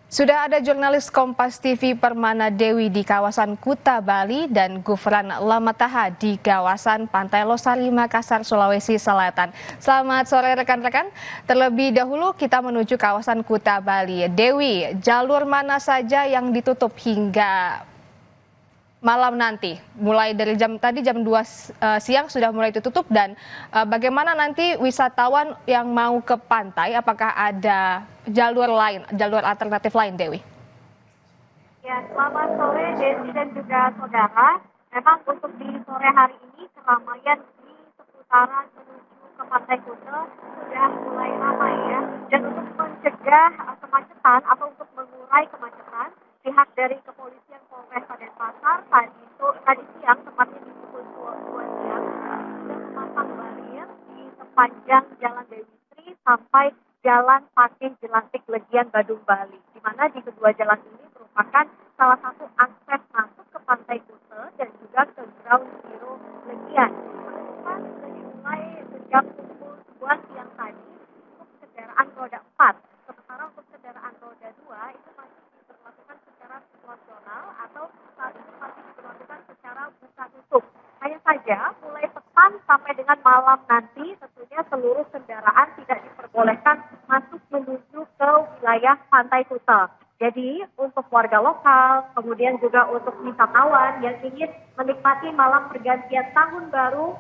Sudah ada jurnalis Kompas TV Permana Dewi di kawasan Kuta, Bali dan Gufran Lamataha di kawasan Pantai Losari, Makassar, Sulawesi Selatan. Selamat sore rekan-rekan. Terlebih dahulu kita menuju kawasan Kuta, Bali. Dewi, jalur mana saja yang ditutup hingga malam nanti? Mulai dari jam 2 siang sudah mulai ditutup dan bagaimana nanti wisatawan yang mau ke pantai, apakah ada jalur lain, jalur alternatif lain, Dewi? Ya, selamat sore Desi dan juga saudara. Memang untuk di sore hari ini keramaian di seputaran menuju ke Pantai Kuta sudah mulai ramai ya. Dan untuk mencegah kemacetan atau untuk mengurai kemacetan, pihak dari kepolisian Polres Denpasar tadi siang, tepatnya di pukul 2 siang, sudah memasang barir di sepanjang Jalan Dewi Sri sampai Jalan Patih Jelantik Legian Badung Bali, di mana di kedua jalan ini merupakan salah satu akses masuk ke Pantai Kuta dan juga ke Ground Zero Legian. Penutupan sudah dimulai sejak pukul 2 siang tadi untuk kendaraan roda 4, sementara untuk kendaraan roda 2 itu masih diberlakukan secara situasional atau saat ini masih diberlakukan secara buka tutup. Hanya saja mulai petang sampai dengan malam nanti tentunya seluruh kendaraan tidak diperbolehkan masuk menuju ke wilayah Pantai Kuta. Jadi untuk warga lokal, kemudian juga untuk wisatawan yang ingin menikmati malam pergantian tahun baru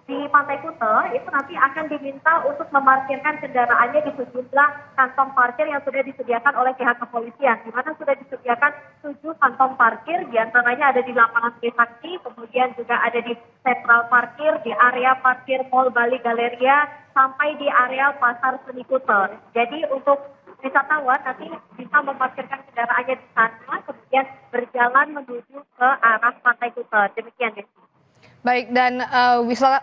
di Pantai Kuta, itu nanti akan diminta untuk memarkirkan kendaraannya di sejumlah kantong parkir yang sudah disediakan oleh pihak kepolisian, di mana sudah disediakan 7 kantong parkir, diantaranya ada di lapangan Trisakti, kemudian juga ada di sentral parkir, di area parkir Mall Bali Galeria, sampai di area Pasar Seni Kuta. Jadi untuk wisatawan nanti bisa memarkirkan kendaraannya di sana, kemudian berjalan menuju ke arah Pantai Kuta. Demikian, Desi. Baik, dan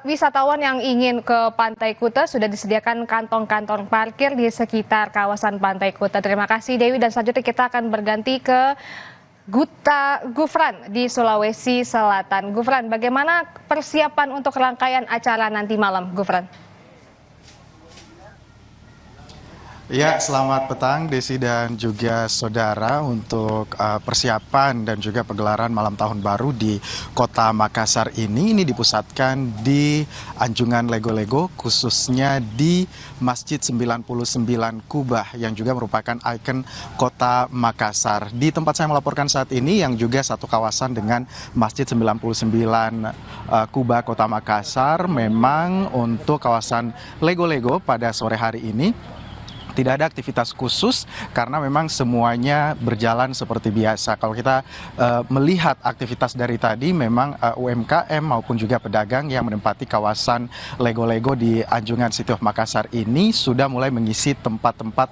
wisatawan yang ingin ke Pantai Kuta sudah disediakan kantong-kantong parkir di sekitar kawasan Pantai Kuta. Terima kasih Dewi, dan selanjutnya kita akan berganti ke Gufran di Sulawesi Selatan. Gufran, bagaimana persiapan untuk rangkaian acara nanti malam, Gufran? Ya, selamat petang Desi dan juga saudara. Untuk persiapan dan juga pegelaran malam tahun baru di kota Makassar ini dipusatkan di Anjungan Lego-Lego, khususnya di Masjid 99 Kubah yang juga merupakan ikon kota Makassar. Di tempat saya melaporkan saat ini yang juga satu kawasan dengan Masjid 99 Kubah kota Makassar, memang untuk kawasan Lego-Lego pada sore hari ini tidak ada aktivitas khusus karena memang semuanya berjalan seperti biasa. Kalau kita melihat aktivitas dari tadi, memang UMKM maupun juga pedagang yang menempati kawasan Lego-Lego di Anjungan City of Makassar ini sudah mulai mengisi tempat-tempat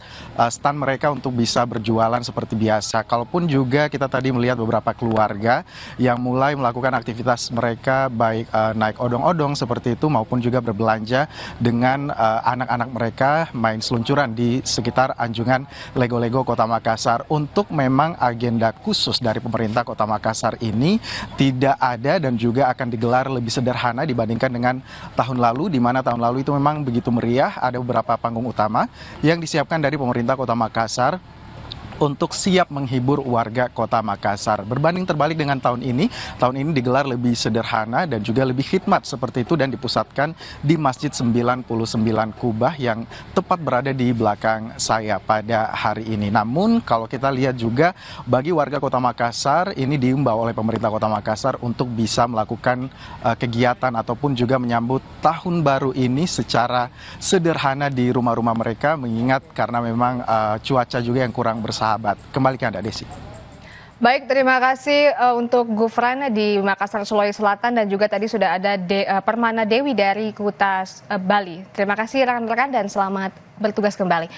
stand mereka untuk bisa berjualan seperti biasa. Kalaupun juga kita tadi melihat beberapa keluarga yang mulai melakukan aktivitas mereka, baik naik odong-odong seperti itu maupun juga berbelanja dengan anak-anak mereka main seluncuran di sekitar Anjungan Lego-Lego Kota Makassar. Untuk memang agenda khusus dari pemerintah Kota Makassar ini tidak ada dan juga akan digelar lebih sederhana dibandingkan dengan tahun lalu, di mana tahun lalu itu memang begitu meriah. Ada beberapa panggung utama yang disiapkan dari pemerintah Kota Makassar untuk siap menghibur warga kota Makassar. Berbanding terbalik dengan tahun ini digelar lebih sederhana dan juga lebih khidmat seperti itu dan dipusatkan di Masjid 99 Kubah yang tepat berada di belakang saya pada hari ini. Namun kalau kita lihat juga bagi warga kota Makassar ini diimbau oleh pemerintah kota Makassar untuk bisa melakukan kegiatan ataupun juga menyambut tahun baru ini secara sederhana di rumah-rumah mereka, mengingat karena memang cuaca juga yang kurang bersahabat. Kembali ke Anda, Desi. Baik, terima kasih untuk Gufran di Makassar, Sulawesi Selatan, dan juga tadi sudah ada Permana Dewi dari Kuta, Bali. Terima kasih rekan-rekan dan selamat bertugas kembali.